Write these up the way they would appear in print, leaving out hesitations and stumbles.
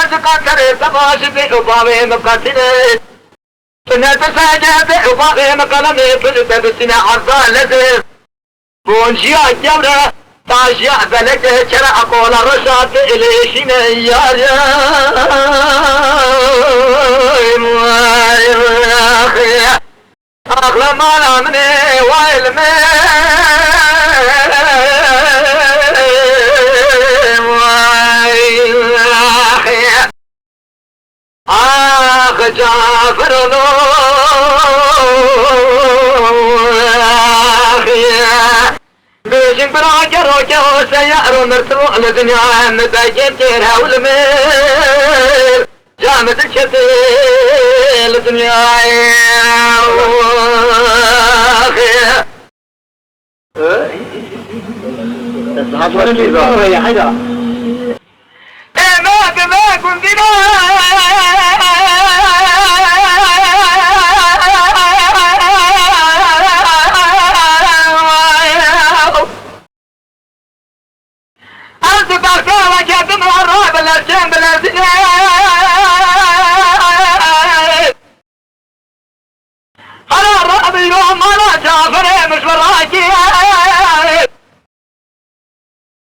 قطر تباش بأباوي مقتنة سنة ساجة بأباوي مقلمة فلت بسنة عرضان لذر بونجيا جبرة تاجيا بلد شرع قول الرشاد إليشين يا أخي أغلى مالا مني وعلمي جعفر بيجن براجر وجو سيار مرتروع لدنيا مباجين تيرها والمير جامد الشتيل لدنيا يا حيدر ما كنت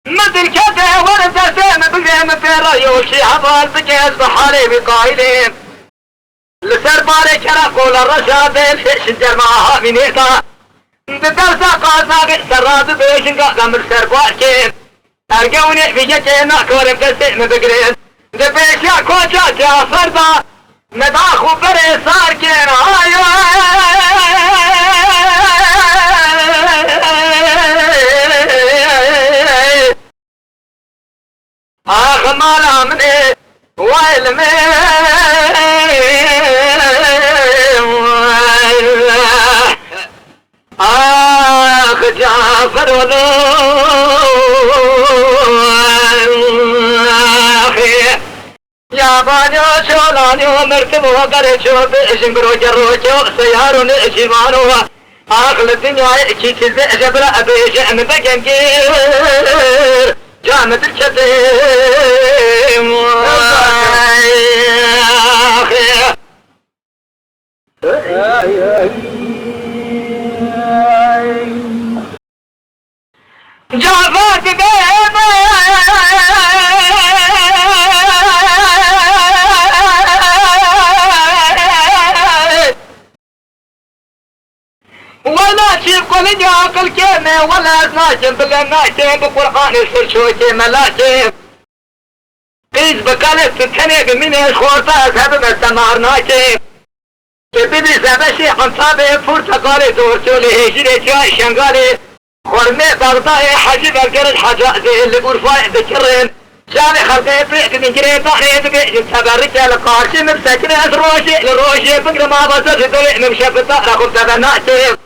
مثل كده ورد سيم بقيم في ريوشي عبال بجيز بحالي بقايلين لسر باري كرقول الرشاد الفيش الجرماها منيتا بدرسا قاسا بسراد بيشن قاقم السر باكين ارقوني بيجينا كورم كسيم بقرين دبيشا كوجا جافر با مداخو بري ساركين مالا مني وعلمي جعفر ولو يا بانيو شولانيو مرتبو قرشو بإشن بروجروجو سيارون إشيمانو آخل الدنيا إشي تزي جبرا بيشن بجنجير جامد الشتيم جافات بيبا ولا شيء قل جاك الكلمة ولا ناجم بالناجم بقرآن السرشوكي ملاجم قيس بقالت تتنق من الخورفة سبب السمار ناجم كبدي سبشي حنصابي فرصة قالي دورتولي هجري جاي شنقالي خرمي بغضاي حجب القرد حجازي اللي برفاي ذكرين جاني خلقي بريك من قريب بحري بقيت تبرك لقارشي مبسكني روشي لروشي بقر ما بزر دولي ممشفتا رقم تبناتي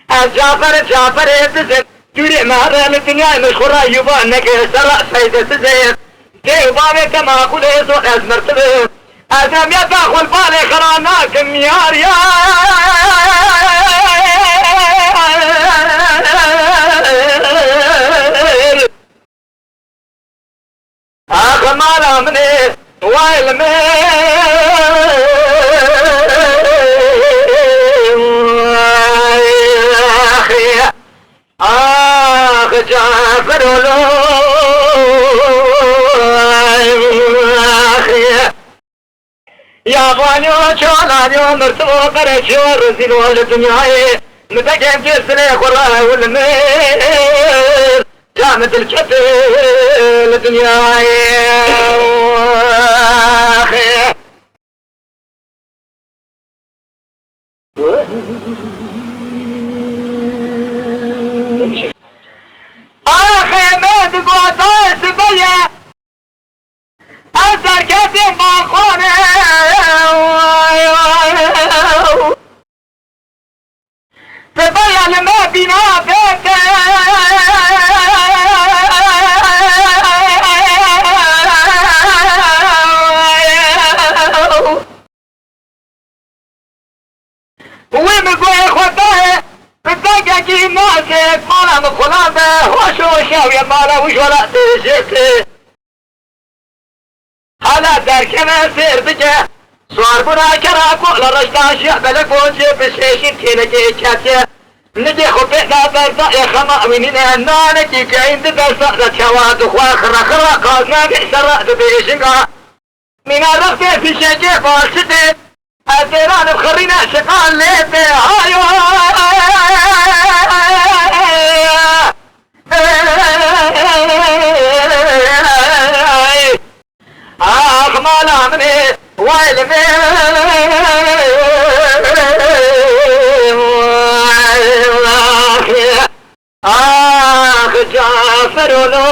جعفر بزن جوري مهر الدنيا مشهورة يبا انك سرع سيدة سزين دي وبابي كما اقول ايزو ازمرتبه ازم يدخل البالي خراناك ميار يا مالا مني وعلمي جعفر ولو يا بانيو شولانيو مرتبو قرشو رزيلو للدنيا متكيم جسني قرأ والمير جامد الكتل الدنيا آخي ما تقوى طايس بيا أثر كتب باخوني تبيا لما بينا بيتي ومقوي خطاه بتلاقي ناسك مالا مخلانه وشو شاوية مالا وش ولا تجيك ولا دركم سردك صار برا كراكو لرشتا شعبلك وجه بشيشين كينكي كاتي نجي خبئنا برزا يا خما وينين نانكي كعند برزا لتشواد وخواخر خرا قازنا بحسرات بيشنقا من الرفت في شجي فاسدين الديران بخرينا شقان ليبي هايو آخ مالا مني ويل آخ جعفر ولو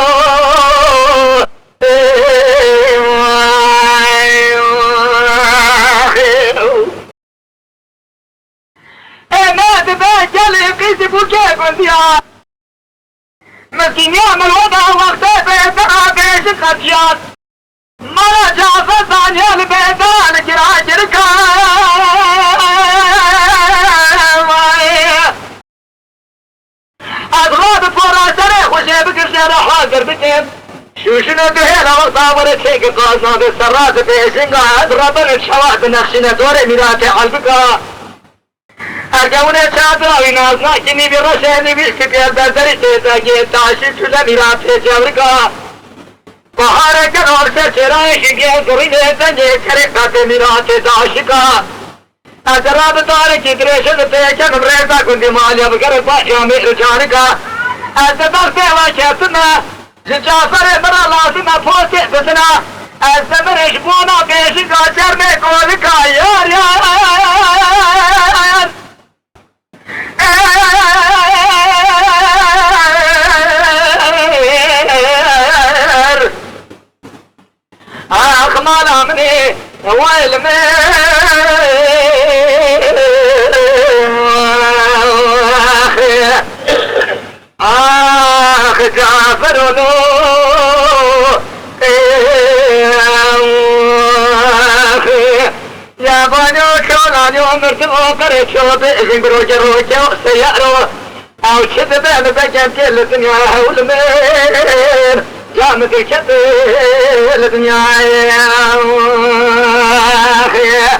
مسكين يعمل وضع وقته بيتها بيش الخديات مرة جعفر ثانية البيتان جراج أضغط فراسري وشيبك الشارع حاضر بكيب شو شنو دهينا وصابر تشيك قاسنا بالسرات بيشنقا أضربن الشواهد نخشنا دوري ميراتي عالبكا أرجعونا شاطرا وينازنا كني برشاني بالكبير بردري تيزاقي تاشي شولا ميراتي جاوركا بحارة كنور سراي شكي زورين تنجي كريقات ميراتي داشكا أجراب تارك دريشن تيشن بريزا كنتي ماليا بكر باشا مير جانكا أزدر سيوا شاتنا جعفر مرا لازنا فوسي بسنا أزدر اشبونا بيشنكا جرمي كولكا يار يار آخ مالا مني ويل آخ جعفر ولو يا بانيو شولانيو مرتبو قريشو بإذن بروجة روجة سيارو أو شد بان بجم كل الدنيا حول مير جامد الكبير الدنيا يا أخي